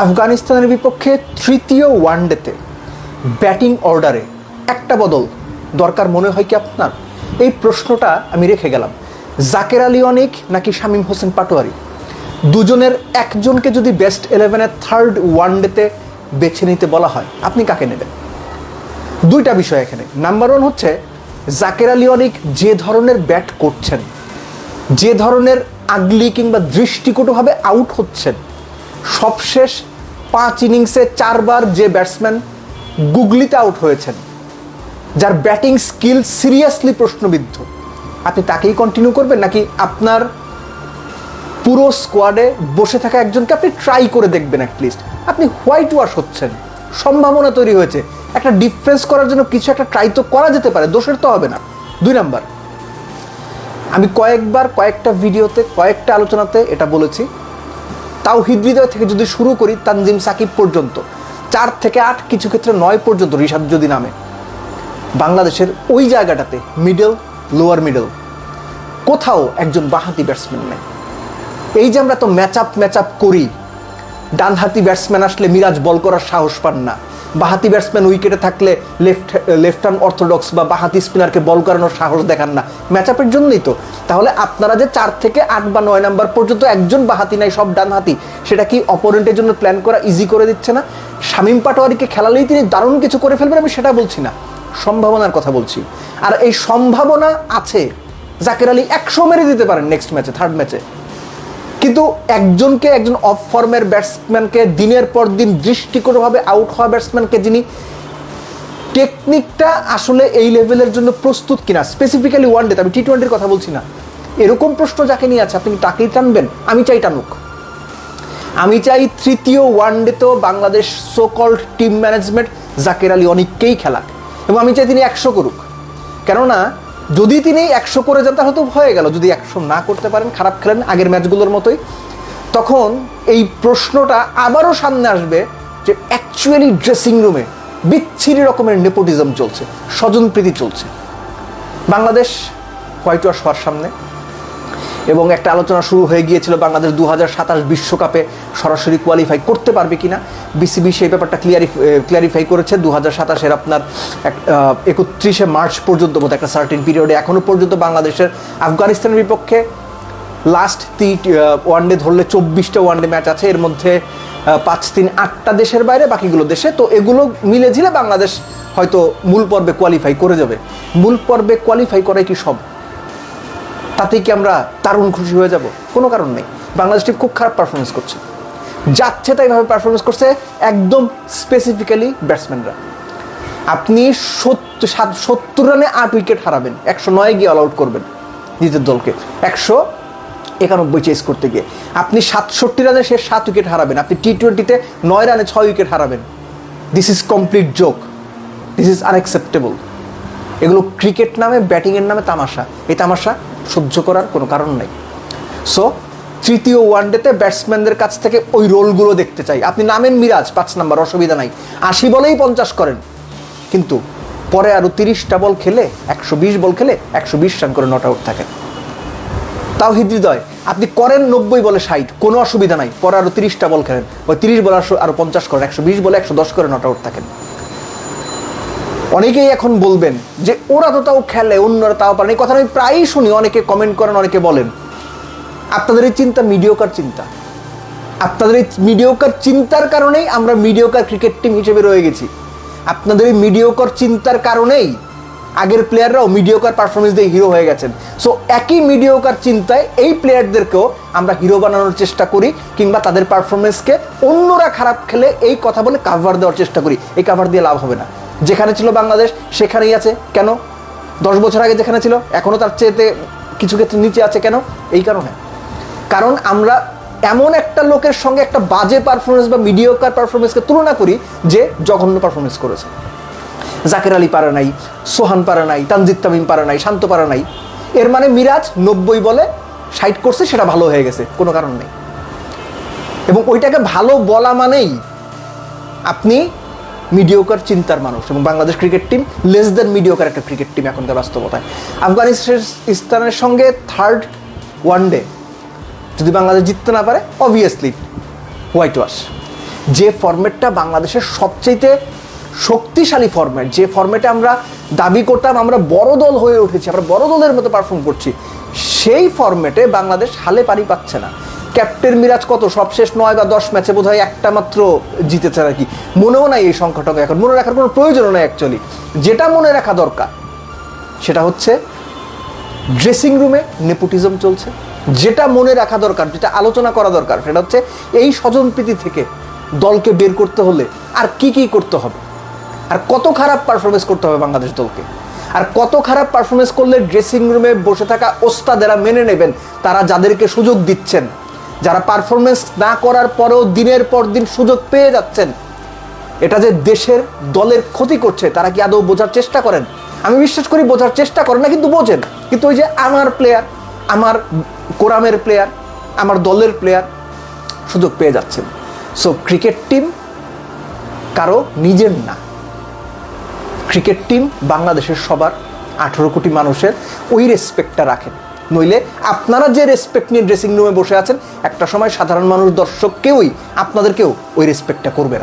আফগানিস্তানের বিপক্ষে তৃতীয় ওয়ানডেতে ব্যাটিং অর্ডারে একটা বদল দরকার মনে হয় কি আপনার? এই প্রশ্নটা আমি রেখে গেলাম। জাকের আলী অনিক নাকি শামীম হোসেন পাটোয়ারি, দুজনের একজনকে যদি বেস্ট 11-এর থার্ড ওয়ানডেতে বেছে নিতে বলা হয়, আপনি কাকে নেবেন? দুইটা বিষয় এখানে। নাম্বার ওয়ান হচ্ছে, জাকের আলী অনিক যে ধরনের ব্যাট করছেন, যে ধরনের আগলি কিংবা দৃষ্টিকটুভাবে আউট হচ্ছেন, সবশেষ 5 ইনিংসে 4 বার যে ব্যাটসম্যান গুগলিতে আউট হয়েছেন, যার ব্যাটিং স্কিল সিরিয়াসলি প্রশ্নবিদ্ধ, আপনি তাকেই কন্টিনিউ করবেন নাকি আপনার পুরো স্কোয়াডে বসে থাকা একজনকে আপনি ট্রাই করে দেখবেন? অ্যাটলিস্ট আপনি হোয়াইট ওয়াশ হচ্ছেন, সম্ভাবনা তৈরি হয়েছে, একটা ডিফেন্স করার জন্য কিছু একটা ট্রাই তো করা যেতে পারে, দোষের তো হবে না। 2 নাম্বার, আমি কয়েকটা ভিডিওতে, কয়েকটা আলোচনাতে এটা বলেছি, তাওহিদ হৃদয় থেকে যদি শুরু করি তানজিম সাকিব পর্যন্ত, 4 থেকে 8, কিছু ক্ষেত্রে 9 পর্যন্ত রিশাদ যদি নামে, বাংলাদেশের ওই জায়গাটাতে মিডল, লোয়ার মিডল, কোথাও একজন বাঁহাতি ব্যাটসম্যান নেই। এই যে আমরা তো ম্যাচ আপ করি, ডানহাতি ব্যাটসম্যান আসলে মিরাজ বল করার সাহস পান না, বাঁহাতি ব্যাটসম্যান উইকেটে থাকলে লেফট হ্যান্ড অর্থোডক্স বা বাঁহাতি স্পিনারকে বল করানোর সাহস দেখান না, ম্যাচ আপের জন্যই তো। তাহলে আপনারা যে 4 থেকে 8 বা 9 নাম্বার পর্যন্ত একজন বাঁহাতি নাই, সব ডানহাতি, সেটা কি অপোনেন্টের জন্য প্ল্যান করা ইজি করে দিচ্ছে না? শামীম পাটোয়ারিকে খেলালেই তিনি দারুণ কিছু করে ফেলবেন, আমি সেটা বলছি না, সম্ভাবনার কথা বলছি। আর এই সম্ভাবনা আছে, জাকের আলী 100 মেরে দিতে পারেন নেক্সট ম্যাচে, থার্ড ম্যাচে, কিন্তু একজন অফ ফর্মের ব্যাটসম্যানকে, দিনের পর দিন দৃষ্টিকটুভাবে আউট হওয়া ব্যাটসম্যানকে, যিনি টেকনিকটা আসলে এই লেভেলের জন্য প্রস্তুত কিনা, স্পেসিফিক্যালি ওয়ানডেতে, আমি টি-20-র কথা বলছি না, এরকম প্রশ্ন যাকে নিয়ে আছে, আপনি তাকেই টানবেন? আমি চাই টানুক। আমি চাই তৃতীয় ওয়ানডেতেও Bangladesh so called team management Zaker Ali অনিককেই খেলাক, এবং আমি চাই তিনি 100 করুক। কেননা যদি তিনি 100 করে যান তাহলে তো হয়ে গেল। যদি 100 না করতে পারেন, খারাপ খেলেন আগের ম্যাচগুলোর মতোই, তখন এই প্রশ্নটা আবারও সামনে আসবে যে অ্যাকচুয়ালি ড্রেসিং রুমে বিচ্ছিরি রকমের নেপোটিজম চলছে, স্বজনপ্রীতি চলছে। বাংলাদেশ হোয়াইট ওয়াশ হওয়ার সামনে, এবং একটা আলোচনা শুরু হয়ে গিয়েছিল বাংলাদেশ 2027 বিশ্বকাপে সরাসরি কোয়ালিফাই করতে পারবে কিনা। বিসিবি সেই ব্যাপারটা ক্লিয়ারিফাই করেছে 2027-এর আপনার 31শে মার্চ পর্যন্ত মতো একটা সার্টেন পিরিয়ডে। এখনও পর্যন্ত বাংলাদেশের আফগানিস্তানের বিপক্ষে লাস্ট ওয়ানডে ধরলে 24টা ওয়ানডে ম্যাচ আছে, এর মধ্যে 5-3 8টা দেশের বাইরে, বাকিগুলো দেশে। তো এগুলো মিলে ঝিলে বাংলাদেশ হয়তো মূল পর্বে কোয়ালিফাই করে যাবে। মূল পর্বে কোয়ালিফাই করাই কি সব? তাতেই কি আমরা দারুণ খুশি হয়ে যাব? কোনো কারণ নেই। বাংলাদেশ টিম খুব খারাপ পারফরমেন্স করছে, যাচ্ছে তাইভাবে পারফরমেন্স করছে, একদম স্পেসিফিক্যালি ব্যাটসম্যানরা। আপনি 70 রানে 8 উইকেট হারাবেন, 109 গিয়ে অল আউট করবেন নিজের দলকে, 191 চেস করতে গিয়ে আপনি 67 রানে শেষ 7 উইকেট হারাবেন। আপনি টি-20-তে 9 রানে 6 উইকেট হারাবেন। This is complete joke, this is unacceptable. এগুলো ক্রিকেট নামে, ব্যাটিংয়ের নামে তামাশা। এই তামাশা সহ্য করার কোনো কারণ নাই। সো তৃতীয় ওয়ানডেতে ব্যাটসম্যানদের কাছ থেকে ওই রোলগুলো দেখতে চাই। আপনি নামেন মিরাজ 5 নাম্বার, অসুবিধা নাই, 80 বলেই 50 করেন, কিন্তু পরে আরও 30টা বল খেলে, 120 বল খেলে 120 রান করে নট আউট থাকেন। তাওহিদ হৃদয় আপনি করেন 90 বলে 60, কোনো অসুবিধা নাই, পরে আরও 30টা বল খেলেন, ওই 30 বলে আরও 50 করেন, 120 বলে 110 করে নট আউট থাকেন। অনেকেই এখন বলবেন যে ওরা তো তাও খেলে, অন্যরা তাও পারেন। এই কথা আমি প্রায়ই শুনি, অনেকে কমেন্ট করেন, অনেকে বলেন। আপনাদের এই চিন্তা মিডিওকার চিন্তা। আপনাদের এই মিডিওকার চিন্তার কারণেই আমরা মিডিওকার ক্রিকেট টিম হিসেবে রয়ে গেছি। আপনাদের এই মিডিওকার চিন্তার কারণেই আগের প্লেয়াররাও মিডিওকার পারফরমেন্স দিয়ে হিরো হয়ে গেছেন। সো একই মিডিওকার চিন্তায় এই প্লেয়ারদেরকেও আমরা হিরো বানানোর চেষ্টা করি, কিংবা তাদের পারফরমেন্সকে অন্যরা খারাপ খেলে এই কথা বলে কাভার দেওয়ার চেষ্টা করি। এই কাভার দিয়ে লাভ হবে না। যেখানে ছিল বাংলাদেশ সেখানেই আছে কেন? 10 বছর আগে যেখানে ছিল এখনও তার চেয়েতে কিছু ক্ষেত্রে নিচে আছে কেন? এই কারণে, কারণ আমরা এমন একটা লোকের সঙ্গে একটা বাজে পারফরমেন্স বা মিডিওকার পারফরমেন্সকে তুলনা করি যে জঘন্য পারফরমেন্স করেছে। জাকের আলী পারে নাই, সোহান পারে নাই, তানজিদ তামিম পারে নাই, শান্ত পারে নাই, এর মানে মিরাজ 90 বলে 60 করছে, সেটা ভালো হয়ে গেছে, কোনো কারণ নেই। এবং ওইটাকে ভালো বলা মানেই আপনি মিডিওকার চিন্তার মানুষ, এবং Bangladesh cricket team less than mediocre একটা ক্রিকেট টিম এখনকার বাস্তবতায়। আফগানিস্তানের সঙ্গে থার্ড ওয়ানডে যদি বাংলাদেশ জিততে না পারে, অবভিয়াসলি হোয়াইট ওয়াশ। যে ফরম্যাটটা বাংলাদেশের সবচেয়ে শক্তিশালী ফরম্যাট, যে ফরম্যাটে আমরা দাবি করতাম আমরা বড় দল হয়ে উঠেছি, আমরা বড় দলের মতো পারফর্ম করছি, সেই ফরম্যাটে বাংলাদেশ হালে পানি পাচ্ছে না। ক্যাপ্টেন মিরাজ কত সবশেষ 9 বা 10 ম্যাচে বোধহয় একটা মাত্র জিতেছে আর কি, মনেও নাই এই সংখ্যাটাকে, এখন মনে রাখার কোনো প্রয়োজনও নাই অ্যাকচুয়ালি। যেটা মনে রাখা দরকার সেটা হচ্ছে ড্রেসিং রুমে নেপোটিজম চলছে। যেটা মনে রাখা দরকার, যেটা আলোচনা করা দরকার সেটা হচ্ছে এই স্বজনপ্রীতি থেকে দলকে বের করতে হলে আর কি কি করতে হবে, আর কত খারাপ পারফরমেন্স করতে হবে বাংলাদেশ দলকে, আর কত খারাপ পারফরমেন্স করলে ড্রেসিং রুমে বসে থাকা ওস্তাদেরা মেনে নেবেন, তারা যাদেরকে সুযোগ দিচ্ছেন, যারা পারফরমেন্স না করার পরেও দিনের পর দিন সুযোগ পেয়ে যাচ্ছেন, এটা যে দেশের দলের ক্ষতি করছে তারা কি আদৌ বোঝার চেষ্টা করেন? আমি বিশ্বাস করি বোঝার চেষ্টা করেন না, কিন্তু বোঝেন। কিন্তু ওই যে আমার প্লেয়ার, আমার কোরামের প্লেয়ার, আমার দলের প্লেয়ার সুযোগ পেয়ে যাচ্ছেন। সো ক্রিকেট টিম কারো নিজের না, ক্রিকেট টিম বাংলাদেশের সবার, 18 কোটি মানুষের। ওই রেসপেক্টটা রাখেন, নইলে আপনারা যে রেসপেক্ট নিয়ে ড্রেসিং রুমে বসে আছেন, একটা সময় সাধারণ মানুষ, দর্শক কেউই আপনাদেরকেও ওই রেসপেক্টটা করবে না।